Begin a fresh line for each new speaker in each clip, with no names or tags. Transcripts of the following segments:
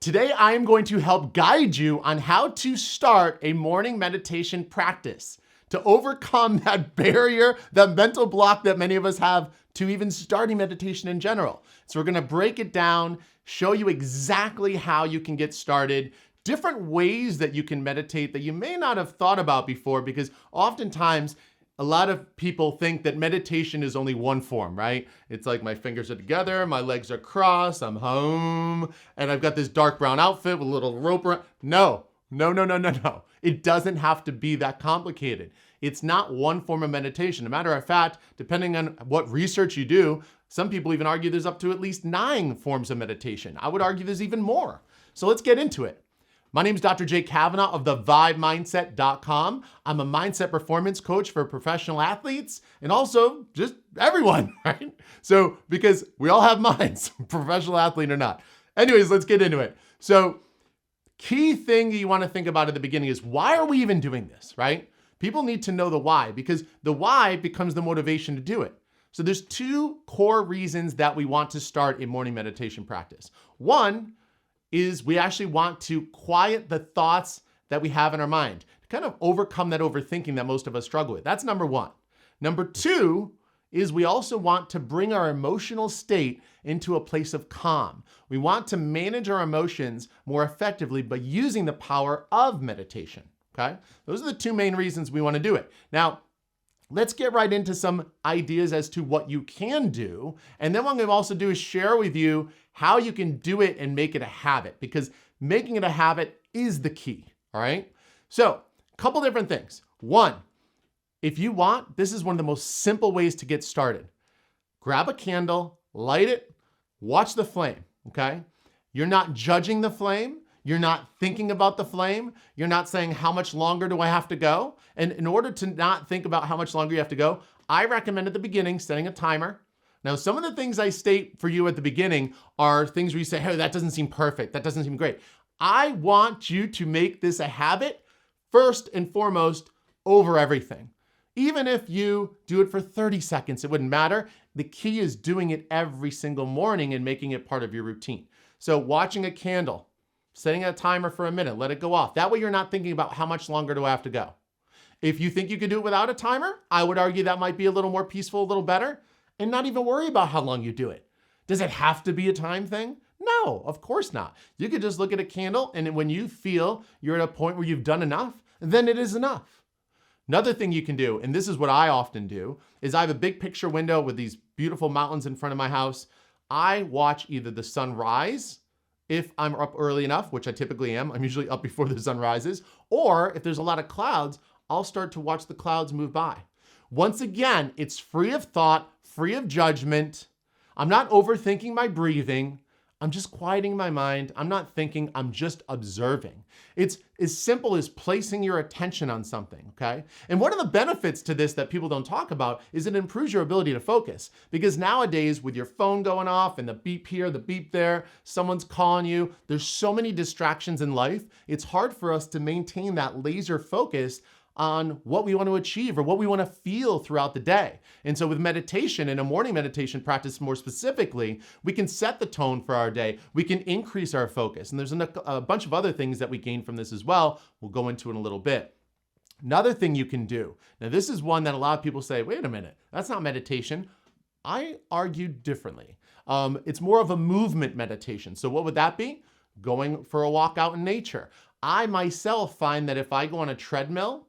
Today, I am going to help guide you on how to start a morning meditation practice to overcome that barrier, that mental block that many of us have to even starting meditation in general. So we're gonna break it down, show you exactly how you can get started, different ways that you can meditate that you may not have thought about before, because oftentimes a lot of people think that meditation is only one form, right? It's like my fingers are together, my legs are crossed, I'm home, and I've got this dark brown outfit with a little rope around. No. It doesn't have to be that complicated. It's not one form of meditation. As a matter of fact, depending on what research you do, some people even argue there's up to at least 9 forms of meditation. I would argue there's even more. So let's get into it. My name is Dr. Jake Kavanaugh of thevibemindset.com. I'm a mindset performance coach for professional athletes and also just everyone, right? So, because we all have minds, professional athlete or not. Anyways, let's get into it. So, key thing you want to think about at the beginning is, why are we even doing this, right? People need to know the why, because the why becomes the motivation to do it. So there's 2 core reasons that we want to start a morning meditation practice. One is we actually want to quiet the thoughts that we have in our mind, to kind of overcome that overthinking that most of us struggle with. That's number 1. Number 2 is we also want to bring our emotional state into a place of calm. We want to manage our emotions more effectively by using the power of meditation, okay? Those are the 2 main reasons we want to do it. Now, let's get right into some ideas as to what you can do. And then what I'm going to also do is share with you how you can do it and make it a habit, because making it a habit is the key, all right? So, a couple different things. 1, if you want, this is one of the most simple ways to get started. Grab a candle, light it, watch the flame, okay? You're not judging the flame. You're not thinking about the flame. You're not saying, how much longer do I have to go? And in order to not think about how much longer you have to go, I recommend at the beginning setting a timer. Now, some of the things I state for you at the beginning are things where you say, hey, that doesn't seem perfect. That doesn't seem great. I want you to make this a habit first and foremost over everything. Even if you do it for 30 seconds, it wouldn't matter. The key is doing it every single morning and making it part of your routine. So watching a candle, setting a timer for a minute, let it go off. That way you're not thinking about how much longer do I have to go. If you think you could do it without a timer, I would argue that might be a little more peaceful, a little better, and not even worry about how long you do it. Does it have to be a time thing? No, of course not. You could just look at a candle, and when you feel you're at a point where you've done enough, then it is enough. Another thing you can do, and this is what I often do, is I have a big picture window with these beautiful mountains in front of my house. I watch either the sun rise, if I'm up early enough, which I typically am, I'm usually up before the sun rises, or if there's a lot of clouds, I'll start to watch the clouds move by. Once again, it's free of thought, free of judgment. I'm not overthinking my breathing. I'm just quieting my mind. I'm not thinking, I'm just observing. It's as simple as placing your attention on something, okay? And one of the benefits to this that people don't talk about is it improves your ability to focus. Because nowadays, with your phone going off and the beep here, the beep there, someone's calling you, there's so many distractions in life, it's hard for us to maintain that laser focus on what we want to achieve or what we want to feel throughout the day. And so with meditation and a morning meditation practice more specifically, we can set the tone for our day. We can increase our focus. And there's a bunch of other things that we gain from this as well. We'll go into in a little bit. Another thing you can do. Now, this is one that a lot of people say, wait a minute, that's not meditation. I argue differently. It's more of a movement meditation. So what would that be? Going for a walk out in nature. I myself find that if I go on a treadmill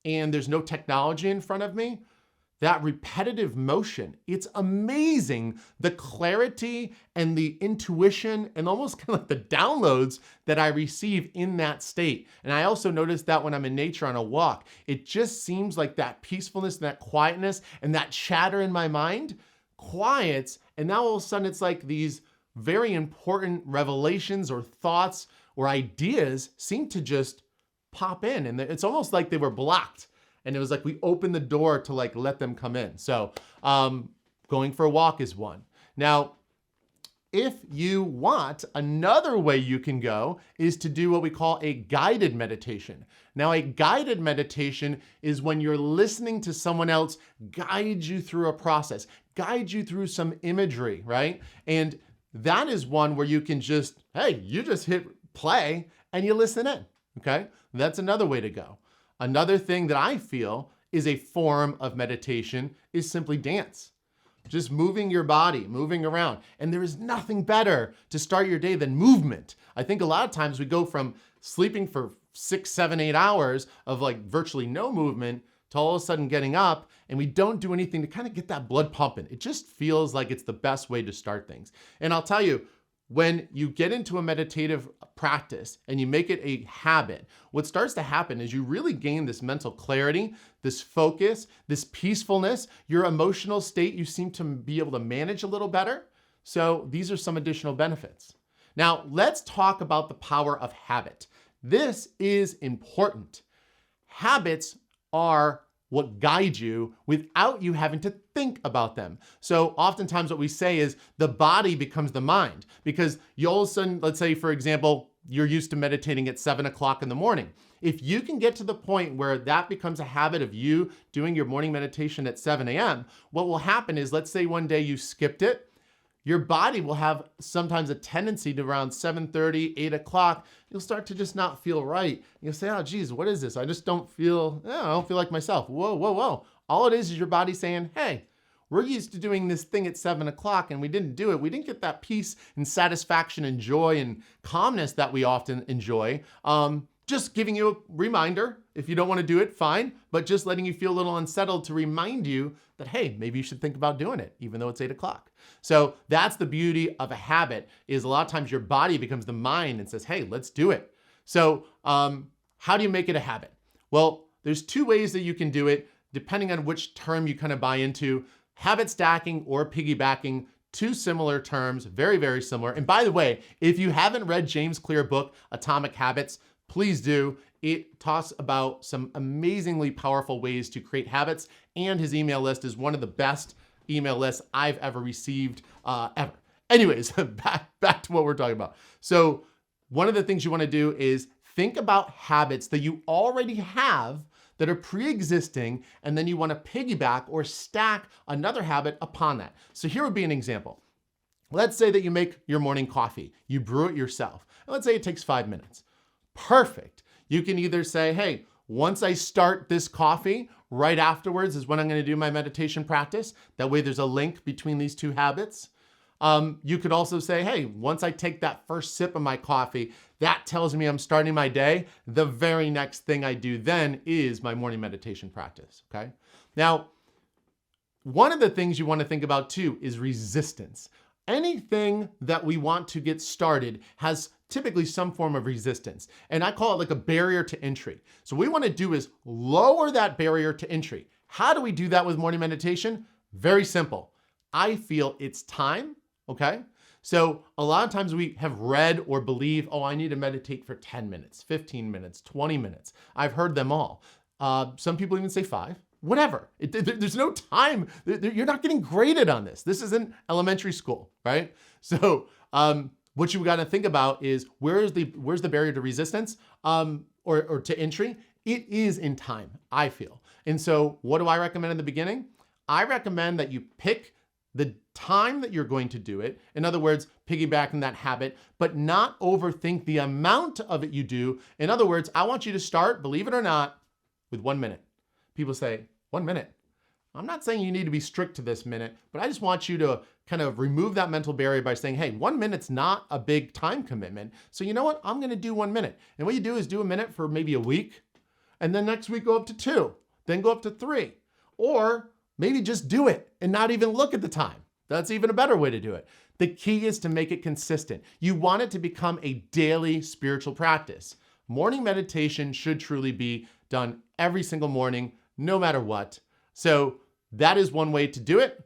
and there's no technology in front of me, that repetitive motion, it's amazing the clarity and the intuition and almost kind of like the downloads that I receive in that state. And I also noticed that when I'm in nature on a walk, it just seems like that peacefulness, that quietness, and that chatter in my mind quiets. And now all of a sudden it's like these very important revelations or thoughts or ideas seem to just pop in, and it's almost like they were blocked, and it was like we opened the door to like let them come in. So going for a walk is one. Now, if you want, another way you can go is to do what we call a guided meditation. Now, a guided meditation is when you're listening to someone else guide you through a process, guide you through some imagery, right? And that is one where you can just, hey, you just hit play and you listen in, okay? That's another way to go. Another thing that I feel is a form of meditation is simply dance. Just moving your body, moving around. And there is nothing better to start your day than movement. I think a lot of times we go from sleeping for 6, 7, 8 hours of like virtually no movement to all of a sudden getting up, and we don't do anything to kind of get that blood pumping. It just feels like it's the best way to start things. And I'll tell you, when you get into a meditative practice and you make it a habit, what starts to happen is you really gain this mental clarity, this focus, this peacefulness, your emotional state, you seem to be able to manage a little better. So these are some additional benefits. Now, let's talk about the power of habit. This is important. Habits are what guide you without you having to think about them. So oftentimes what we say is the body becomes the mind, because you all of a sudden, let's say for example, you're used to meditating at 7 o'clock in the morning. If you can get to the point where that becomes a habit of you doing your morning meditation at 7 a.m., what will happen is, let's say one day you skipped it, your body will have sometimes a tendency to around 7:30, 8 o'clock, you'll start to just not feel right. You'll say, oh geez, what is this? I just don't feel, I don't feel like myself. Whoa, whoa, whoa. All it is your body saying, hey, we're used to doing this thing at 7 o'clock and we didn't do it. We didn't get that peace and satisfaction and joy and calmness that we often enjoy. Just giving you a reminder. If you don't want to do it, fine, but just letting you feel a little unsettled to remind you that, hey, maybe you should think about doing it, even though it's 8 o'clock. So that's the beauty of a habit, is a lot of times your body becomes the mind and says, hey, let's do it. So how do you make it a habit? Well, there's 2 ways that you can do it, depending on which term you kind of buy into. Habit stacking or piggybacking, 2 similar terms, very, very similar. And by the way, if you haven't read James Clear's book, Atomic Habits, please do. It talks about some amazingly powerful ways to create habits, and his email list is one of the best email lists I've ever received, ever. Anyways, back to what we're talking about. So one of the things you want to do is think about habits that you already have that are pre-existing, and then you want to piggyback or stack another habit upon that. So here would be an example. Let's say that you make your morning coffee. You brew it yourself. And let's say it takes 5 minutes. Perfect. You can either say, hey, once I start this coffee, right afterwards is when I'm going to do my meditation practice. That way there's a link between these 2 habits. You could also say, hey, once I take that first sip of my coffee, that tells me I'm starting my day. The very next thing I do then is my morning meditation practice, okay? Now, one of the things you want to think about too is resistance. Anything that we want to get started has typically some form of resistance. And I call it like a barrier to entry. So what we want to do is lower that barrier to entry. How do we do that with morning meditation? Very simple. I feel it's time, okay? So a lot of times we have read or believe, oh, I need to meditate for 10 minutes, 15 minutes, 20 minutes. I've heard them all. Some people even say 5. Whatever. There's no time. You're not getting graded on this. This isn't elementary school, right? So what you got to think about is where's the barrier to resistance or to entry? It is in time, I feel. And so what do I recommend in the beginning? I recommend that you pick the time that you're going to do it. In other words, piggybacking that habit, but not overthink the amount of it you do. In other words, I want you to start, believe it or not, with 1 minute. People say, 1 minute. I'm not saying you need to be strict to this minute, but I just want you to kind of remove that mental barrier by saying, hey, 1 minute's not a big time commitment. So you know what? I'm going to do 1 minute. And what you do is do a minute for maybe a week, and then next week go up to 2, then go up to 3, or maybe just do it and not even look at the time. That's even a better way to do it. The key is to make it consistent. You want it to become a daily spiritual practice. Morning meditation should truly be done every single morning, no matter what. So that is one way to do it.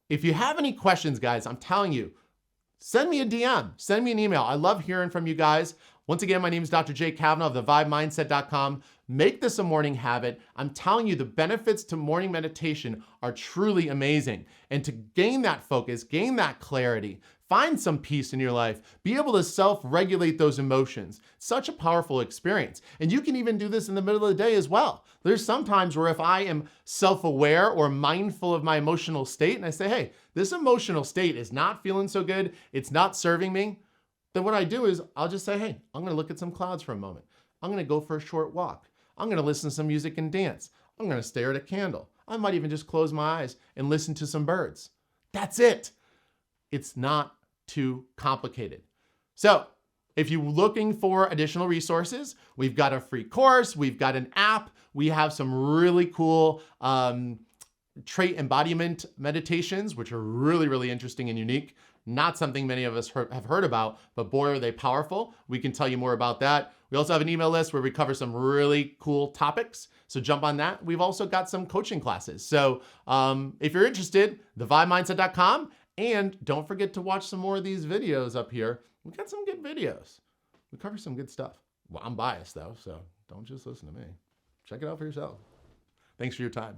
If you have any questions, guys, I'm telling you, send me a DM, send me an email. I love hearing from you guys. Once again, my name is Dr. Jay Kavanaugh of thevibemindset.com. Make this a morning habit. I'm telling you, the benefits to morning meditation are truly amazing. And to gain that focus, gain that clarity, find some peace in your life, be able to self-regulate those emotions. Such a powerful experience. And you can even do this in the middle of the day as well. There's some times where if I am self-aware or mindful of my emotional state and I say, hey, this emotional state is not feeling so good, it's not serving me, then what I do is I'll just say, hey, I'm gonna look at some clouds for a moment. I'm gonna go for a short walk. I'm gonna listen to some music and dance. I'm gonna stare at a candle. I might even just close my eyes and listen to some birds. That's it. It's not too complicated. So if you're looking for additional resources, we've got a free course, we've got an app, we have some really cool trait embodiment meditations, which are really, really interesting and unique. Not something many of us have heard about, but boy, are they powerful. We can tell you more about that. We also have an email list where we cover some really cool topics. So jump on that. We've also got some coaching classes. So if you're interested, thevibemindset.com. And don't forget to watch some more of these videos up here. We got some good videos. We cover some good stuff. Well, I'm biased though, so don't just listen to me. Check it out for yourself. Thanks for your time.